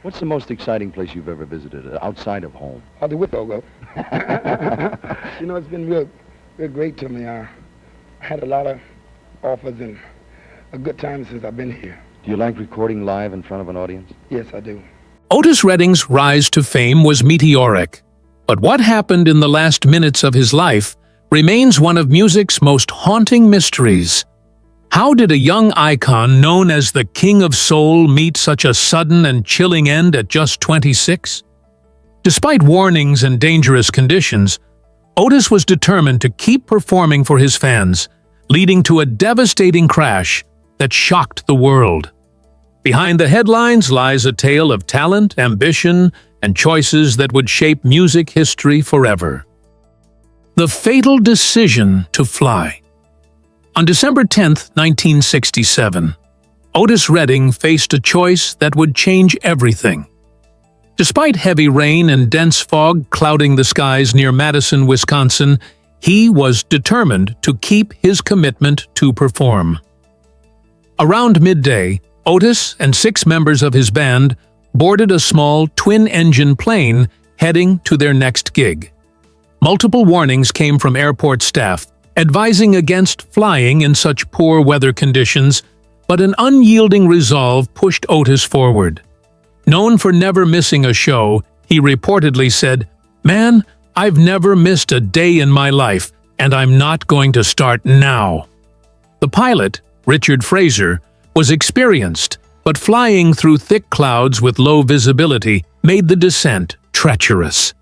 What's the most exciting place you've ever visited outside of home? The Whippogo. It's been real great to me. I had a lot of offers and a good time since I've been here. Do you like recording live in front of an audience? Yes, I do. Otis Redding's rise to fame was meteoric, but what happened in the last minutes of his life remains one of music's most haunting mysteries. How did a young icon known as the King of Soul meet such a sudden and chilling end at just 26? Despite warnings and dangerous conditions, Otis was determined to keep performing for his fans, leading to a devastating crash that shocked the world. Behind the headlines lies a tale of talent, ambition, and choices that would shape music history forever. The fatal decision to fly. On December 10, 1967, Otis Redding faced a choice that would change everything. Despite heavy rain and dense fog clouding the skies near Madison, Wisconsin, he was determined to keep his commitment to perform. Around midday, Otis and 6 members of his band boarded a small twin-engine plane heading to their next gig. Multiple warnings came from airport staff, advising against flying in such poor weather conditions, but an unyielding resolve pushed Otis forward. Known for never missing a show, he reportedly said, "Man, I've never missed a day in my life, and I'm not going to start now." The pilot, Richard Fraser, was experienced, but flying through thick clouds with low visibility made the descent treacherous.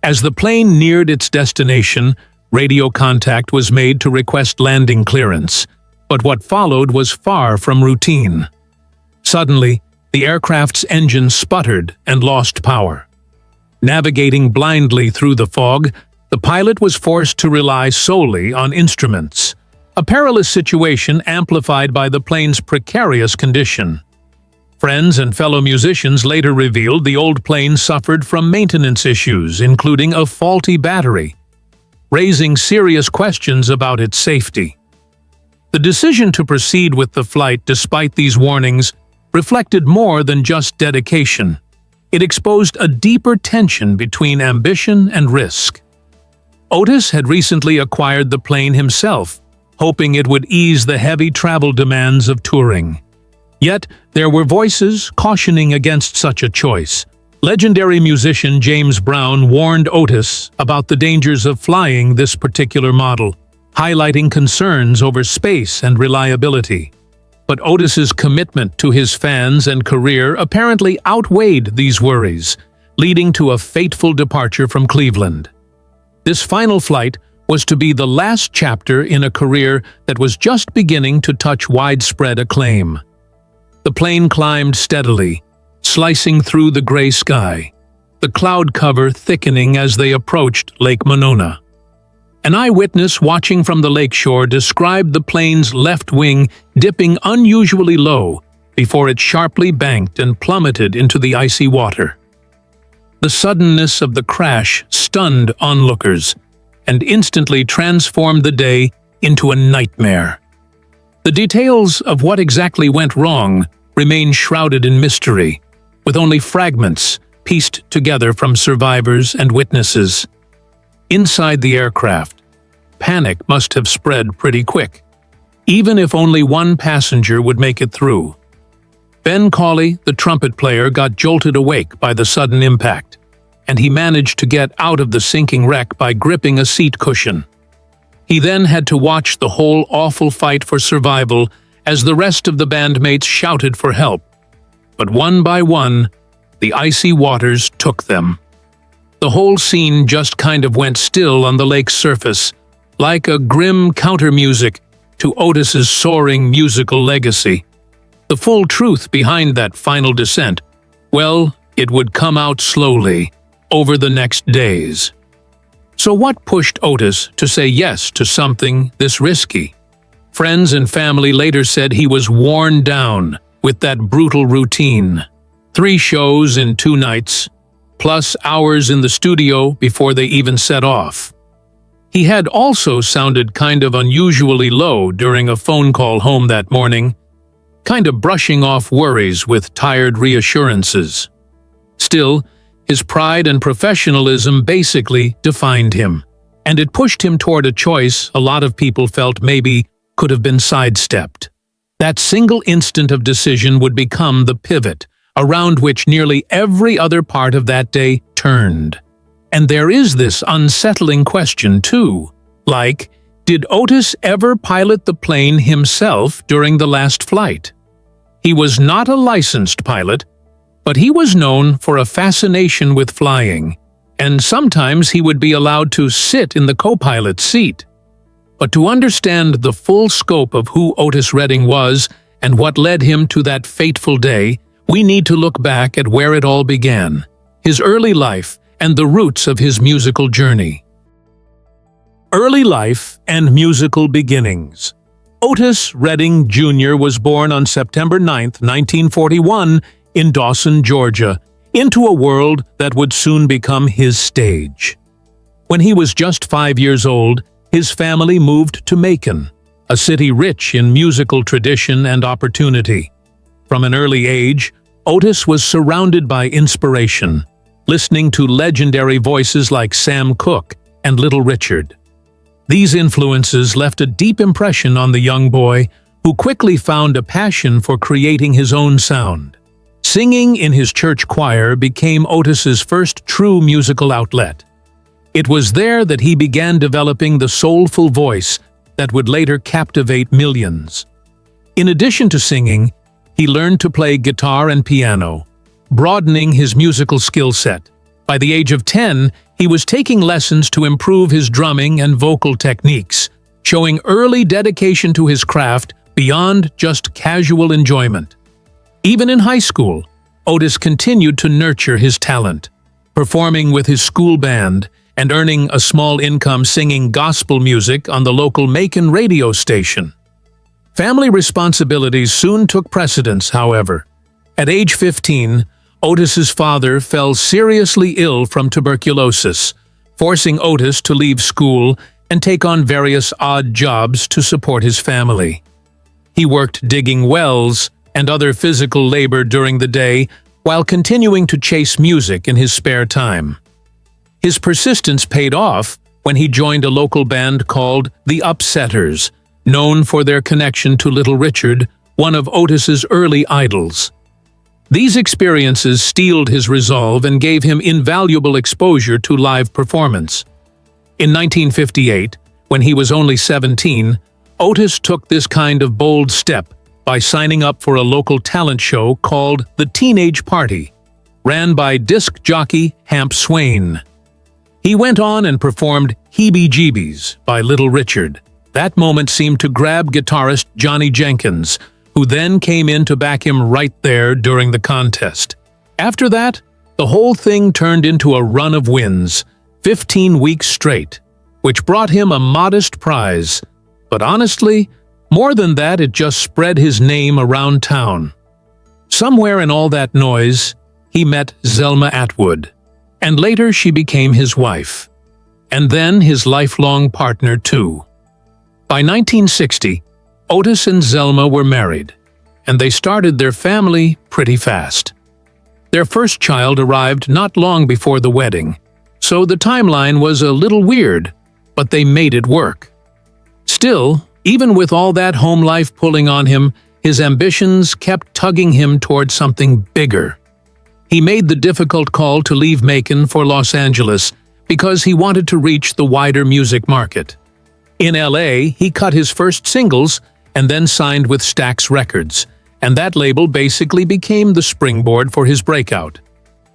As the plane neared its destination, radio contact was made to request landing clearance, but what followed was far from routine. Suddenly, the aircraft's engine sputtered and lost power. Navigating blindly through the fog, the pilot was forced to rely solely on instruments, a perilous situation amplified by the plane's precarious condition. Friends and fellow musicians later revealed the old plane suffered from maintenance issues, including a faulty battery, raising serious questions about its safety. The decision to proceed with the flight despite these warnings reflected more than just dedication. It exposed a deeper tension between ambition and risk. Otis had recently acquired the plane himself, hoping it would ease the heavy travel demands of touring. Yet, there were voices cautioning against such a choice. Legendary musician James Brown warned Otis about the dangers of flying this particular model, highlighting concerns over space and reliability. But Otis's commitment to his fans and career apparently outweighed these worries, leading to a fateful departure from Cleveland. This final flight was to be the last chapter in a career that was just beginning to touch widespread acclaim. The plane climbed steadily, slicing through the gray sky, the cloud cover thickening as they approached Lake Monona. An eyewitness watching from the lakeshore described the plane's left wing dipping unusually low before it sharply banked and plummeted into the icy water. The suddenness of the crash stunned onlookers and instantly transformed the day into a nightmare. The details of what exactly went wrong remain shrouded in mystery, with only fragments pieced together from survivors and witnesses. Inside the aircraft, panic must have spread pretty quick, even if only one passenger would make it through. Ben Cauley, the trumpet player, got jolted awake by the sudden impact, and he managed to get out of the sinking wreck by gripping a seat cushion. He then had to watch the whole awful fight for survival as the rest of the bandmates shouted for help. But one by one, the icy waters took them. The whole scene just kind of went still on the lake's surface, like a grim counter-music to Otis's soaring musical legacy. The full truth behind that final descent, well, it would come out slowly, over the next days. So what pushed Otis to say yes to something this risky? Friends and family later said he was worn down with that brutal routine. 3 shows in 2 nights, plus hours in the studio before they even set off. He had also sounded kind of unusually low during a phone call home that morning, kind of brushing off worries with tired reassurances. Still, his pride and professionalism basically defined him, and it pushed him toward a choice a lot of people felt maybe could have been sidestepped. That single instant of decision would become the pivot, around which nearly every other part of that day turned. And there is this unsettling question, too, like, did Otis ever pilot the plane himself during the last flight? He was not a licensed pilot, but he was known for a fascination with flying, and sometimes he would be allowed to sit in the co-pilot seat. But to understand the full scope of who Otis Redding was and what led him to that fateful day, we need to look back at where it all began, his early life and the roots of his musical journey. Early life and musical beginnings. Otis Redding Jr. was born on September 9, 1941, in Dawson, Georgia, into a world that would soon become his stage. When he was just 5 years old, his family moved to Macon, a city rich in musical tradition and opportunity. From an early age, Otis was surrounded by inspiration, listening to legendary voices like Sam Cooke and Little Richard. These influences left a deep impression on the young boy, who quickly found a passion for creating his own sound. Singing in his church choir became Otis's first true musical outlet. It was there that he began developing the soulful voice that would later captivate millions. In addition to singing, he learned to play guitar and piano, broadening his musical skill set. By the age of 10, he was taking lessons to improve his drumming and vocal techniques, showing early dedication to his craft beyond just casual enjoyment. Even in high school, Otis continued to nurture his talent, performing with his school band and earning a small income singing gospel music on the local Macon radio station. Family responsibilities soon took precedence, however. At age 15, Otis's father fell seriously ill from tuberculosis, forcing Otis to leave school and take on various odd jobs to support his family. He worked digging wells and other physical labor during the day while continuing to chase music in his spare time. His persistence paid off when he joined a local band called the Upsetters, known for their connection to Little Richard, one of Otis's early idols. These experiences steeled his resolve and gave him invaluable exposure to live performance. In 1958, when he was only 17, Otis took this kind of bold step by signing up for a local talent show called The Teenage Party, ran by disc jockey Hamp Swain. He went on and performed Heebie-Jeebies by Little Richard. That moment seemed to grab guitarist Johnny Jenkins, who then came in to back him right there during the contest. After that, the whole thing turned into a run of wins, 15 weeks straight, which brought him a modest prize. But honestly, more than that, it just spread his name around town. Somewhere in all that noise, he met Zelma Atwood, and later she became his wife, and then his lifelong partner too. By 1960, Otis and Zelma were married, and they started their family pretty fast. Their first child arrived not long before the wedding, so the timeline was a little weird, but they made it work. Still, even with all that home life pulling on him, his ambitions kept tugging him toward something bigger. He made the difficult call to leave Macon for Los Angeles because he wanted to reach the wider music market. In LA, he cut his first singles and then signed with Stax Records, and that label basically became the springboard for his breakout.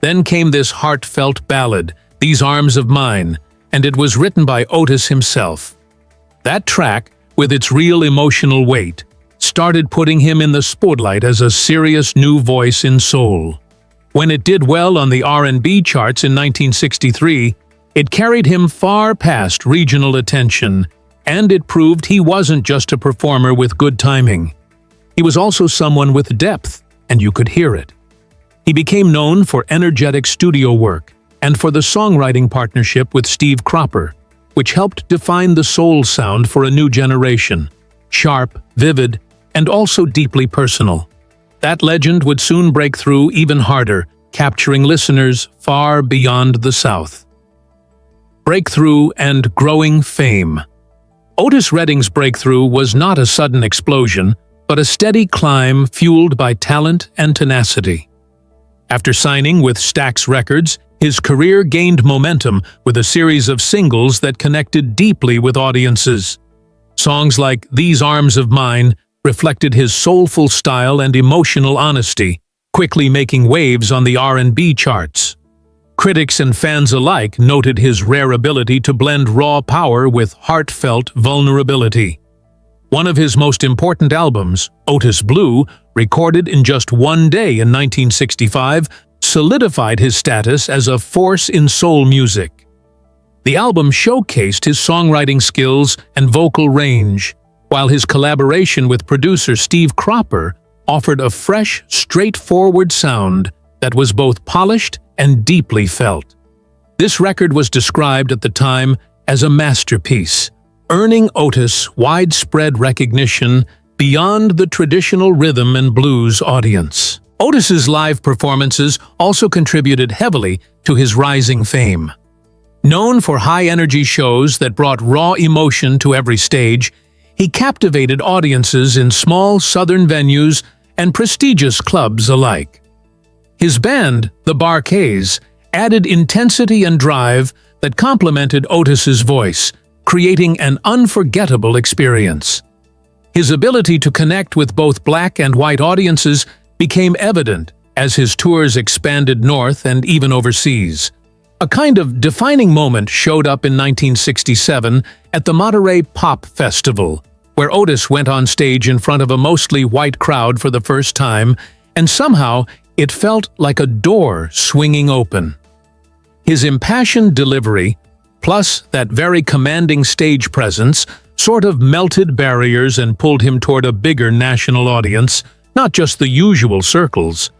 Then came this heartfelt ballad, These Arms of Mine, and it was written by Otis himself. That track, with its real emotional weight, started putting him in the spotlight as a serious new voice in soul. When it did well on the R&B charts in 1963, it carried him far past regional attention, and it proved he wasn't just a performer with good timing. He was also someone with depth, and you could hear it. He became known for energetic studio work and for the songwriting partnership with Steve Cropper, which helped define the soul sound for a new generation, sharp, vivid, and also deeply personal. That legend would soon break through even harder capturing listeners far beyond the South. Breakthrough and growing fame. Otis Redding's breakthrough was not a sudden explosion, but a steady climb fueled by talent and tenacity. After signing with Stax Records, his career gained momentum with a series of singles that connected deeply with audiences. Songs like These Arms of Mine reflected his soulful style and emotional honesty, quickly making waves on the R&B charts. Critics and fans alike noted his rare ability to blend raw power with heartfelt vulnerability. One of his most important albums, Otis Blue, recorded in just one day in 1965, solidified his status as a force in soul music. The album showcased his songwriting skills and vocal range, while his collaboration with producer Steve Cropper offered a fresh, straightforward sound that was both polished and deeply felt. This record was described at the time as a masterpiece, earning Otis widespread recognition beyond the traditional rhythm and blues audience. Otis's live performances also contributed heavily to his rising fame. Known for high-energy shows that brought raw emotion to every stage, he captivated audiences in small southern venues and prestigious clubs alike. His band, the Bar-Kays, added intensity and drive that complemented Otis's voice, creating an unforgettable experience. His ability to connect with both black and white audiences became evident as his tours expanded north and even overseas. A kind of defining moment showed up in 1967 at the Monterey Pop Festival, where Otis went on stage in front of a mostly white crowd for the first time, and somehow it felt like a door swinging open. His impassioned delivery, plus that very commanding stage presence, sort of melted barriers and pulled him toward a bigger national audience, not just the usual circles.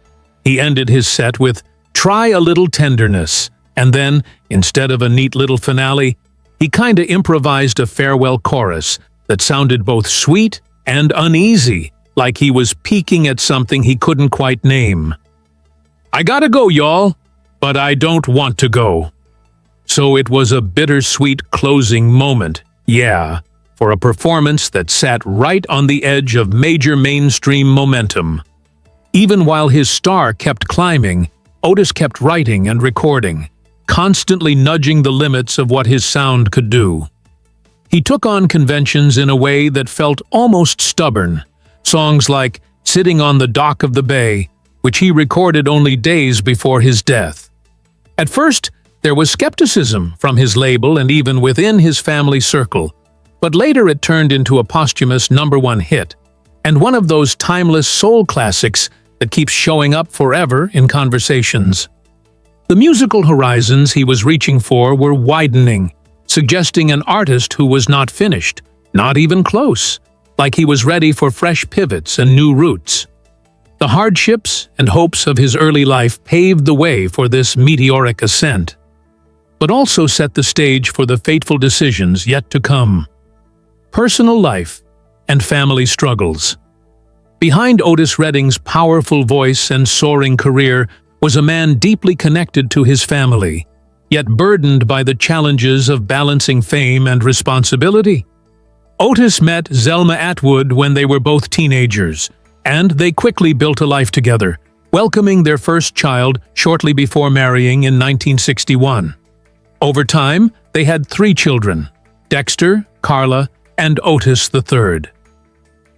He ended his set with "Try a Little Tenderness," and then, instead of a neat little finale, he kinda improvised a farewell chorus that sounded both sweet and uneasy, like he was peeking at something he couldn't quite name. "I gotta go, y'all, but I don't want to go." So it was a bittersweet closing moment, yeah, for a performance that sat right on the edge of major mainstream momentum. Even while his star kept climbing, Otis kept writing and recording, constantly nudging the limits of what his sound could do. He took on conventions in a way that felt almost stubborn. Songs like Sitting on the Dock of the Bay, which he recorded only days before his death. At first, there was skepticism from his label and even within his family circle, but later it turned into a posthumous #1 hit, and one of those timeless soul classics that keeps showing up forever in conversations. The musical horizons he was reaching for were widening, suggesting an artist who was not finished, not even close, like he was ready for fresh pivots and new roots. The hardships and hopes of his early life paved the way for this meteoric ascent, but also set the stage for the fateful decisions yet to come. Personal life and family struggles. Behind Otis Redding's powerful voice and soaring career was a man deeply connected to his family, yet burdened by the challenges of balancing fame and responsibility. Otis met Zelma Atwood when they were both teenagers, and they quickly built a life together, welcoming their first child shortly before marrying in 1961. Over time, they had 3 children, Dexter, Carla, and Otis III.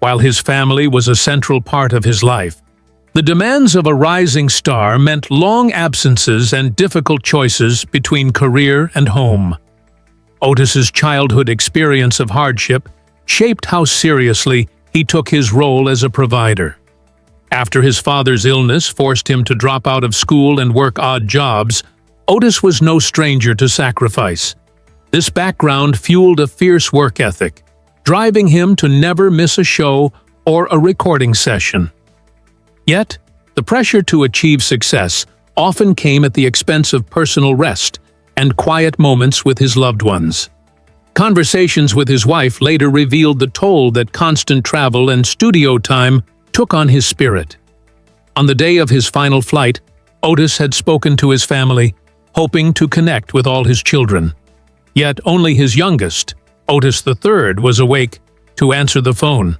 While his family was a central part of his life, the demands of a rising star meant long absences and difficult choices between career and home. Otis's childhood experience of hardship shaped how seriously he took his role as a provider. After his father's illness forced him to drop out of school and work odd jobs, Otis was no stranger to sacrifice. This background fueled a fierce work ethic, driving him to never miss a show or a recording session. Yet, the pressure to achieve success often came at the expense of personal rest and quiet moments with his loved ones. Conversations with his wife later revealed the toll that constant travel and studio time took on his spirit. On the day of his final flight, Otis had spoken to his family, hoping to connect with all his children. Yet only his youngest, Otis III, was awake to answer the phone.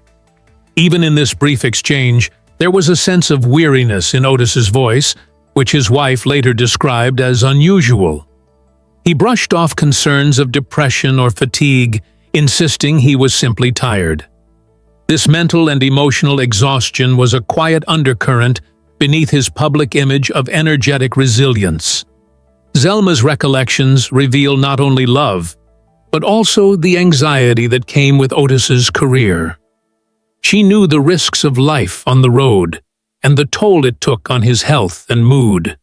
Even in this brief exchange, there was a sense of weariness in Otis's voice, which his wife later described as unusual. He brushed off concerns of depression or fatigue, insisting he was simply tired. This mental and emotional exhaustion was a quiet undercurrent beneath his public image of energetic resilience. Zelma's recollections reveal not only love, but also the anxiety that came with Otis's career. She knew the risks of life on the road and the toll it took on his health and mood.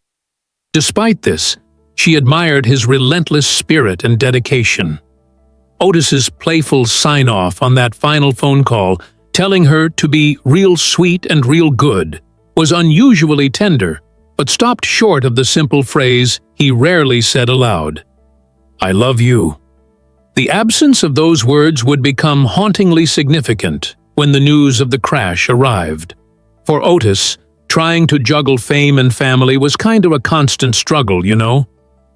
Despite this, she admired his relentless spirit and dedication. Otis's playful sign-off on that final phone call, telling her to be real sweet and real good, was unusually tender, but stopped short of the simple phrase he rarely said aloud: "I love you." The absence of those words would become hauntingly significant when the news of the crash arrived. For Otis, trying to juggle fame and family was kind of a constant struggle, you know.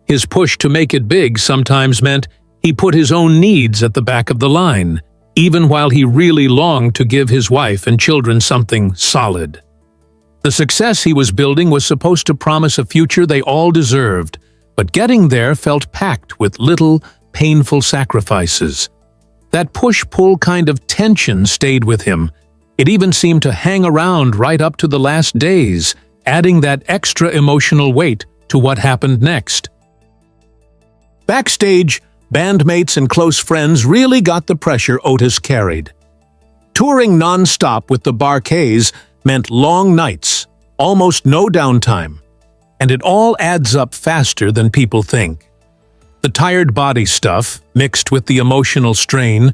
His push to make it big sometimes meant he put his own needs at the back of the line, even while he really longed to give his wife and children something solid. The success he was building was supposed to promise a future they all deserved, but getting there felt packed with little, painful sacrifices. That push-pull kind of tension stayed with him. It even seemed to hang around right up to the last days, adding that extra emotional weight to what happened next. Backstage, bandmates and close friends really got the pressure Otis carried. Touring non-stop with the Bar-Kays meant long nights, almost no downtime, and it all adds up faster than people think. The tired body stuff, mixed with the emotional strain,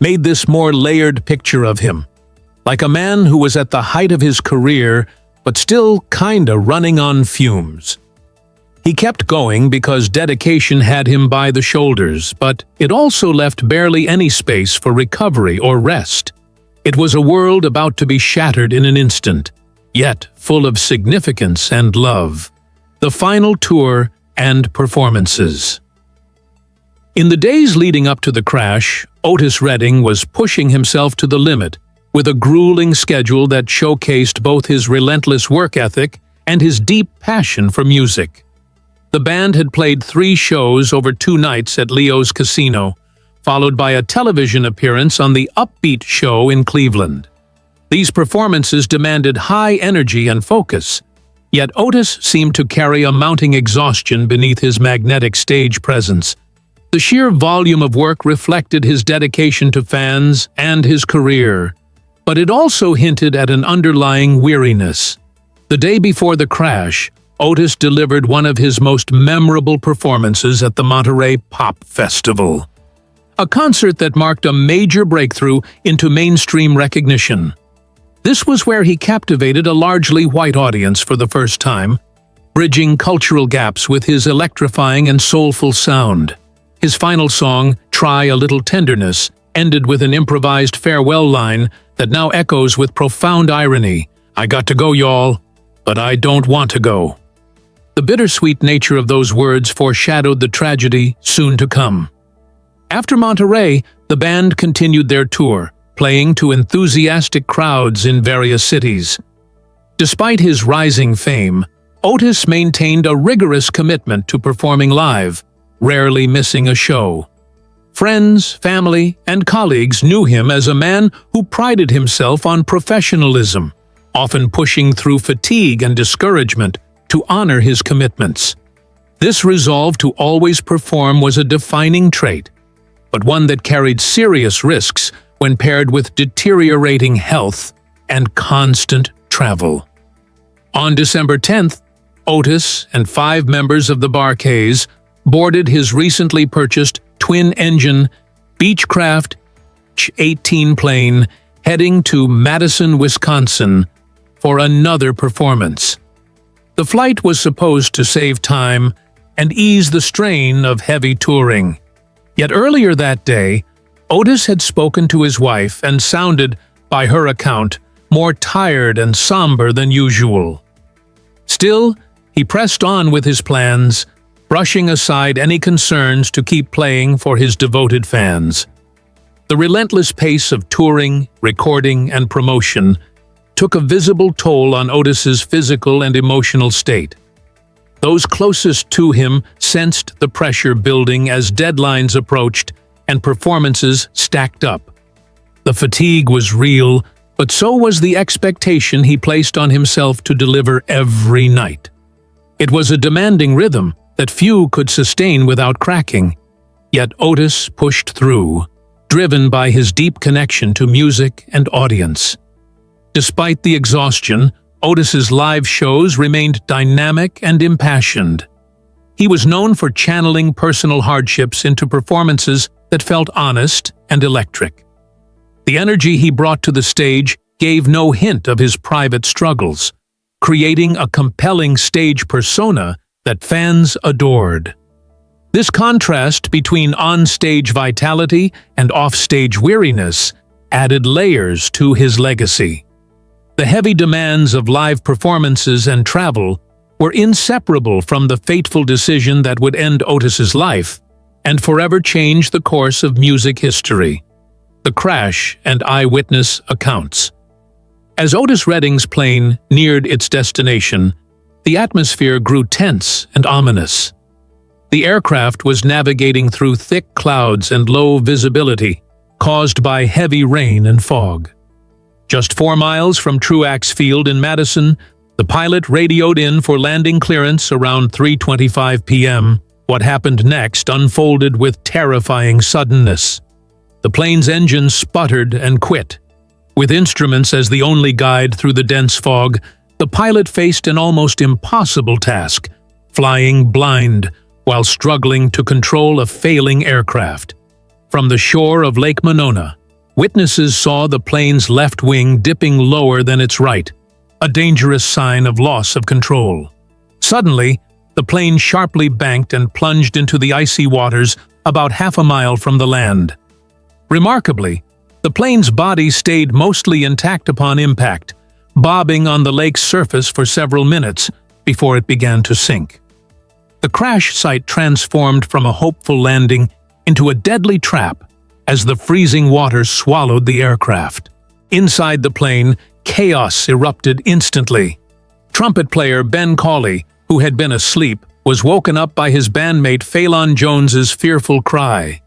made this more layered picture of him, like a man who was at the height of his career but still kinda running on fumes. He kept going because dedication had him by the shoulders, but it also left barely any space for recovery or rest. It was a world about to be shattered in an instant, yet full of significance and love. The final tour and performances. In the days leading up to the crash, Otis Redding was pushing himself to the limit with a grueling schedule that showcased both his relentless work ethic and his deep passion for music. The band had played 3 shows over 2 nights at Leo's Casino, followed by a television appearance on the Upbeat show in Cleveland. These performances demanded high energy and focus, yet Otis seemed to carry a mounting exhaustion beneath his magnetic stage presence. The sheer volume of work reflected his dedication to fans and his career, but it also hinted at an underlying weariness. The day before the crash, Otis delivered one of his most memorable performances at the Monterey Pop Festival, a concert that marked a major breakthrough into mainstream recognition. This was where he captivated a largely white audience for the first time, bridging cultural gaps with his electrifying and soulful sound. His final song, "Try a Little Tenderness," ended with an improvised farewell line that now echoes with profound irony: "I got to go, y'all, but I don't want to go." The bittersweet nature of those words foreshadowed the tragedy soon to come. After Monterey, the band continued their tour, playing to enthusiastic crowds in various cities. Despite his rising fame, Otis maintained a rigorous commitment to performing live, rarely missing a show. Friends, family, and colleagues knew him as a man who prided himself on professionalism, often pushing through fatigue and discouragement to honor his commitments. This resolve to always perform was a defining trait, but one that carried serious risks when paired with deteriorating health and constant travel. On December 10th, Otis and 5 members of the Bar-Kays boarded his recently purchased twin-engine Beechcraft H-18 plane heading to Madison, Wisconsin for another performance. The flight was supposed to save time and ease the strain of heavy touring. Yet earlier that day, Otis had spoken to his wife and sounded, by her account, more tired and somber than usual. Still, He pressed on with his plans, brushing aside any concerns to keep playing for his devoted fans. The relentless pace of touring, recording, and promotion took a visible toll on Otis's physical and emotional state. Those closest to him sensed the pressure building as deadlines approached and performances stacked up. The fatigue was real, but so was the expectation he placed on himself to deliver every night. It was a demanding rhythm that few could sustain without cracking, yet Otis pushed through, driven by his deep connection to music and audience. Despite the exhaustion, Otis's live shows remained dynamic and impassioned. He was known for channeling personal hardships into performances that felt honest and electric. The energy he brought to the stage gave no hint of his private struggles, creating a compelling stage persona that fans adored. This contrast between on-stage vitality and off-stage weariness added layers to his legacy. The heavy demands of live performances and travel were inseparable from the fateful decision that would end Otis's life and forever change the course of music history: the crash and eyewitness accounts. As Otis Redding's plane neared its destination, the atmosphere grew tense and ominous. The aircraft was navigating through thick clouds and low visibility, caused by heavy rain and fog. Just 4 miles from Truax Field in Madison, the pilot radioed in for landing clearance around 3:25 p.m. What happened next unfolded with terrifying suddenness. The plane's engine sputtered and quit. With instruments as the only guide through the dense fog, the pilot faced an almost impossible task: flying blind while struggling to control a failing aircraft. From the shore of Lake Monona, witnesses saw the plane's left wing dipping lower than its right, a dangerous sign of loss of control. Suddenly, the plane sharply banked and plunged into the icy waters about half a mile from the land. Remarkably, the plane's body stayed mostly intact upon impact, bobbing on the lake's surface for several minutes before it began to sink. The crash site transformed from a hopeful landing into a deadly trap as the freezing water swallowed the aircraft. Inside the plane, chaos erupted instantly. Trumpet player Ben Cawley, who had been asleep, was woken up by his bandmate Phelan Jones's fearful cry.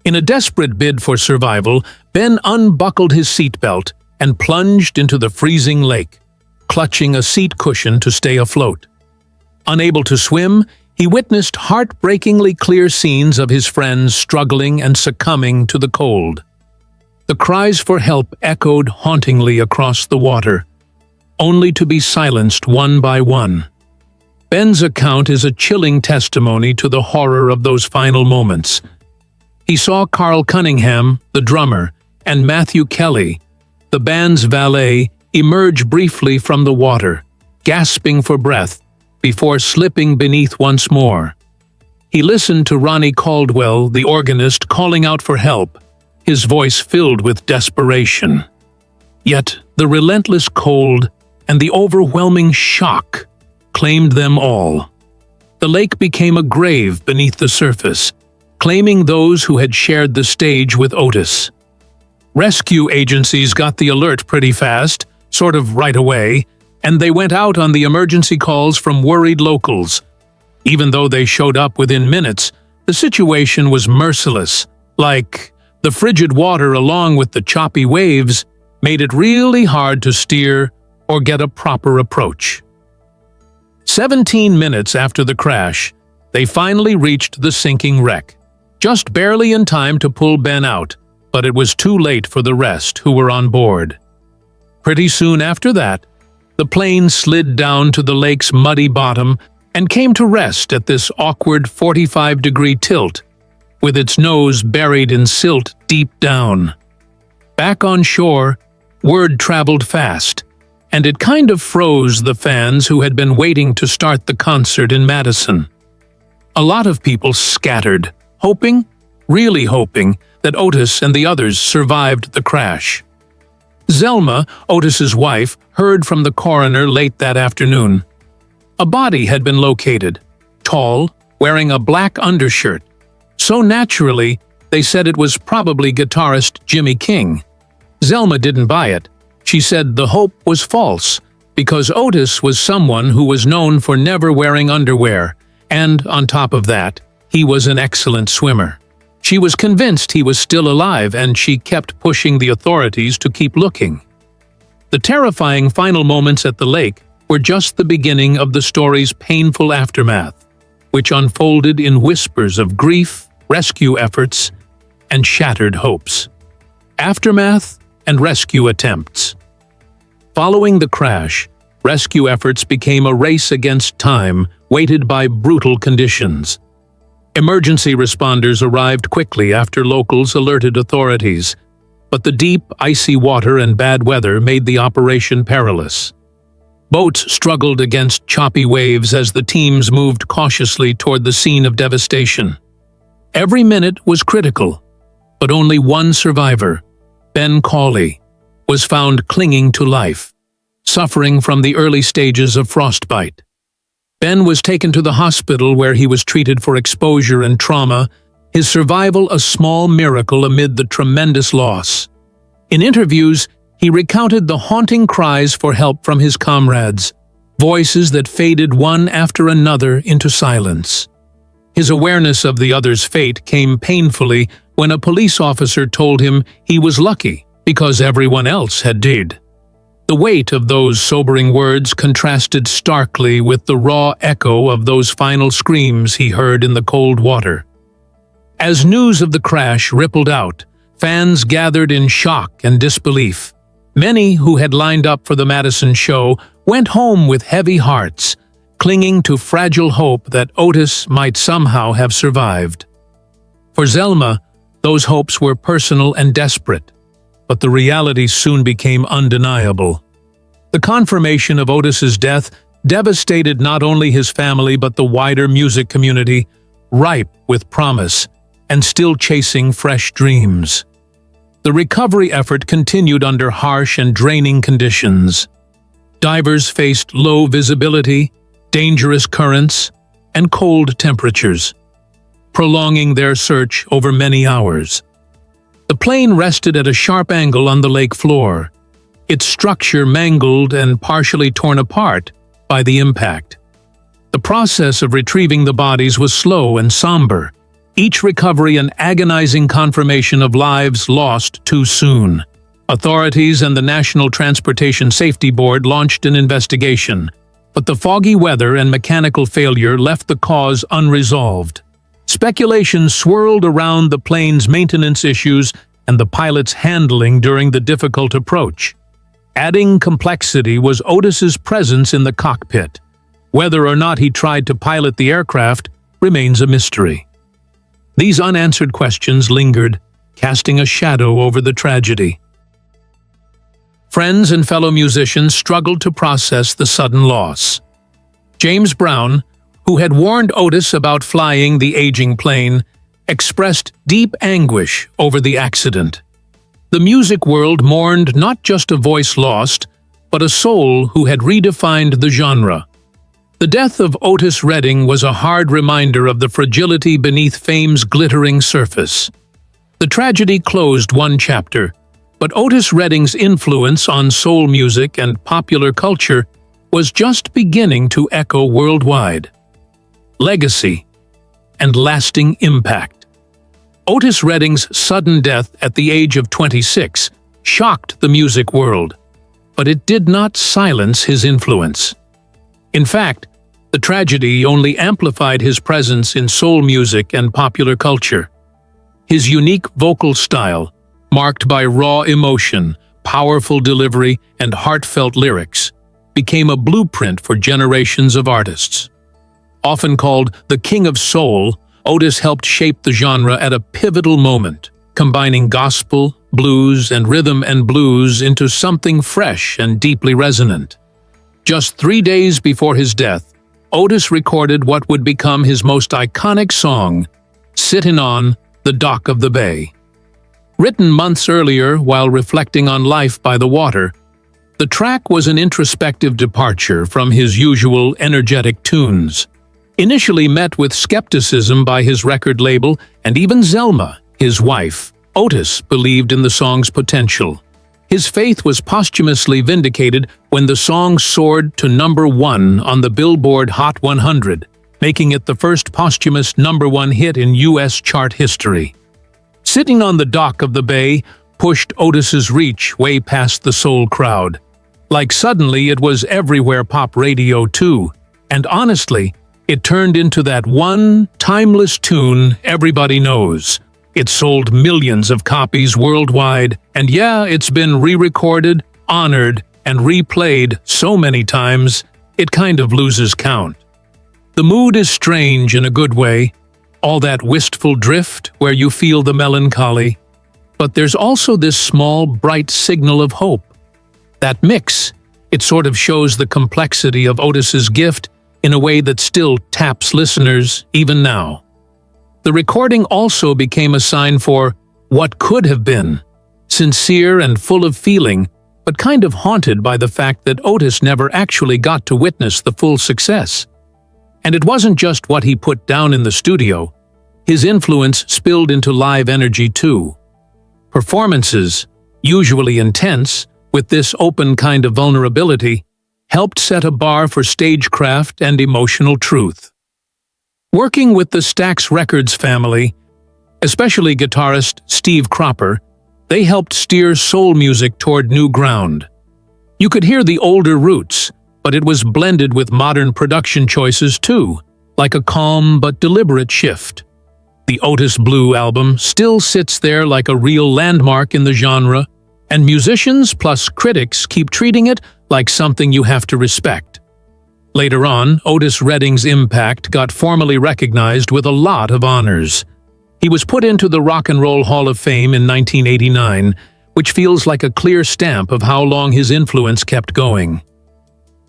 In a desperate bid for survival, Ben unbuckled his seatbelt and plunged into the freezing lake, clutching a seat cushion to stay afloat. Unable to swim, he witnessed heartbreakingly clear scenes of his friends struggling and succumbing to the cold. The cries for help echoed hauntingly across the water, only to be silenced one by one. Ben's account is a chilling testimony to the horror of those final moments. He saw Carl Cunningham, the drummer, and Matthew Kelly, the band's valet, emerge briefly from the water, gasping for breath, before slipping beneath once more. He listened to Ronnie Caldwell, the organist, calling out for help, his voice filled with desperation. Yet the relentless cold and the overwhelming shock claimed them all. The lake became a grave beneath the surface, claiming those who had shared the stage with Otis. Rescue agencies got the alert pretty fast, sort of right away, and they went out on the emergency calls from worried locals. Even though they showed up within minutes, the situation was merciless. Like, the frigid water along with the choppy waves made it really hard to steer or get a proper approach. 17 minutes after the crash, they finally reached the sinking wreck, just barely in time to pull Ben out, but it was too late for the rest who were on board. Pretty soon after that, the plane slid down to the lake's muddy bottom and came to rest at this awkward 45-degree tilt, with its nose buried in silt deep down. Back on shore, word traveled fast, and it kind of froze the fans who had been waiting to start the concert in Madison. A lot of people scattered, hoping, really hoping, that Otis and the others survived the crash. Zelma, Otis's wife, heard from the coroner late that afternoon. A body had been located, tall, wearing a black undershirt. So naturally, they said it was probably guitarist Jimmy King. Zelma didn't buy it. She said the hope was false, because Otis was someone who was known for never wearing underwear, and, on top of that, he was an excellent swimmer. She was convinced he was still alive, and she kept pushing the authorities to keep looking. The terrifying final moments at the lake were just the beginning of the story's painful aftermath, which unfolded in whispers of grief, rescue efforts, and shattered hopes. Aftermath and rescue attempts. Following the crash, rescue efforts became a race against time, weighted by brutal conditions. Emergency responders arrived quickly after locals alerted authorities, but the deep, icy water and bad weather made the operation perilous. Boats struggled against choppy waves as the teams moved cautiously toward the scene of devastation. Every minute was critical, but only one survivor, Ben Cawley, was found clinging to life, suffering from the early stages of frostbite. Ben was taken to the hospital where he was treated for exposure and trauma, his survival a small miracle amid the tremendous loss. In interviews, he recounted the haunting cries for help from his comrades, voices that faded one after another into silence. His awareness of the other's fate came painfully when a police officer told him he was lucky because everyone else had died. The weight of those sobering words contrasted starkly with the raw echo of those final screams he heard in the cold water. As news of the crash rippled out, fans gathered in shock and disbelief. Many who had lined up for the Madison show went home with heavy hearts, clinging to fragile hope that Otis might somehow have survived. For Zelma, those hopes were personal and desperate, but the reality soon became undeniable. The confirmation of Otis's death devastated not only his family but the wider music community, ripe with promise and still chasing fresh dreams. The recovery effort continued under harsh and draining conditions. Divers faced low visibility, dangerous currents, and cold temperatures, prolonging their search over many hours. The plane rested at a sharp angle on the lake floor, its structure mangled and partially torn apart by the impact. The process of retrieving the bodies was slow and somber, each recovery an agonizing confirmation of lives lost too soon. Authorities and the National Transportation Safety Board launched an investigation, but the foggy weather and mechanical failure left the cause unresolved. Speculation swirled around the plane's maintenance issues and the pilot's handling during the difficult approach. Adding complexity was Otis's presence in the cockpit. Whether or not he tried to pilot the aircraft remains a mystery. These unanswered questions lingered, casting a shadow over the tragedy. Friends and fellow musicians struggled to process the sudden loss. James Brown, who had warned Otis about flying the aging plane, expressed deep anguish over the accident. The music world mourned not just a voice lost, but a soul who had redefined the genre. The death of Otis Redding was a hard reminder of the fragility beneath fame's glittering surface. The tragedy closed one chapter, but Otis Redding's influence on soul music and popular culture was just beginning to echo worldwide. Legacy and lasting impact. Otis Redding's sudden death at the age of 26 shocked the music world, but it did not silence his influence. In fact, the tragedy only amplified his presence in soul music and popular culture. His unique vocal style, marked by raw emotion, powerful delivery, and heartfelt lyrics, became a blueprint for generations of artists. Often called the King of Soul, Otis helped shape the genre at a pivotal moment, combining gospel, blues, and rhythm and blues into something fresh and deeply resonant. Just 3 days before his death, Otis recorded what would become his most iconic song, "Sittin' on the Dock of the Bay." Written months earlier while reflecting on life by the water, The track was an introspective departure from his usual energetic tunes. Initially met with skepticism by his record label and even Zelma, his wife, Otis believed in the song's potential. His faith was posthumously vindicated when the song soared to #1 on the Billboard Hot 100, making it the first posthumous #1 hit in U.S. chart history. Sitting on the dock of the bay pushed Otis's reach way past the soul crowd. Like suddenly it was everywhere pop radio too, and honestly, it turned into that one timeless tune everybody knows. It sold millions of copies worldwide, and yeah, it's been re-recorded, honored, and replayed so many times, it kind of loses count. The mood is strange in a good way, all that wistful drift where you feel the melancholy. But there's also this small, bright signal of hope. That mix, it sort of shows the complexity of Otis's gift in a way that still taps listeners even now. The recording also became a sign for what could have been, sincere and full of feeling, but kind of haunted by the fact that Otis never actually got to witness the full success. And it wasn't just what he put down in the studio. His influence spilled into live energy too. Performances, usually intense, with this open kind of vulnerability, helped set a bar for stagecraft and emotional truth. Working with the Stax Records family, especially guitarist Steve Cropper, they helped steer soul music toward new ground. You could hear the older roots, but it was blended with modern production choices too, like a calm but deliberate shift. The Otis Blue album still sits there like a real landmark in the genre, and musicians plus critics keep treating it like something you have to respect. Later on, Otis Redding's impact got formally recognized with a lot of honors. He was put into the Rock and Roll Hall of Fame in 1989, which feels like a clear stamp of how long his influence kept going.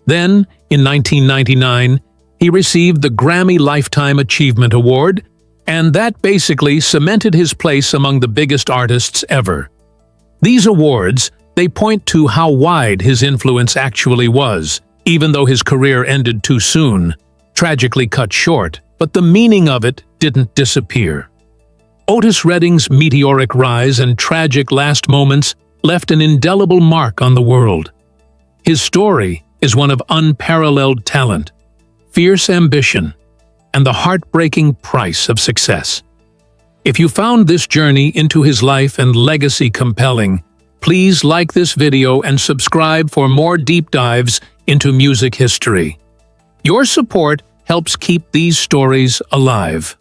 Then, in 1999, he received the Grammy Lifetime Achievement Award, and that basically cemented his place among the biggest artists ever. These awards, they point to how wide his influence actually was, even though his career ended too soon, tragically cut short, but the meaning of it didn't disappear. Otis Redding's meteoric rise and tragic last moments left an indelible mark on the world. His story is one of unparalleled talent, fierce ambition, and the heartbreaking price of success. If you found this journey into his life and legacy compelling, please like this video and subscribe for more deep dives into music history. Your support helps keep these stories alive.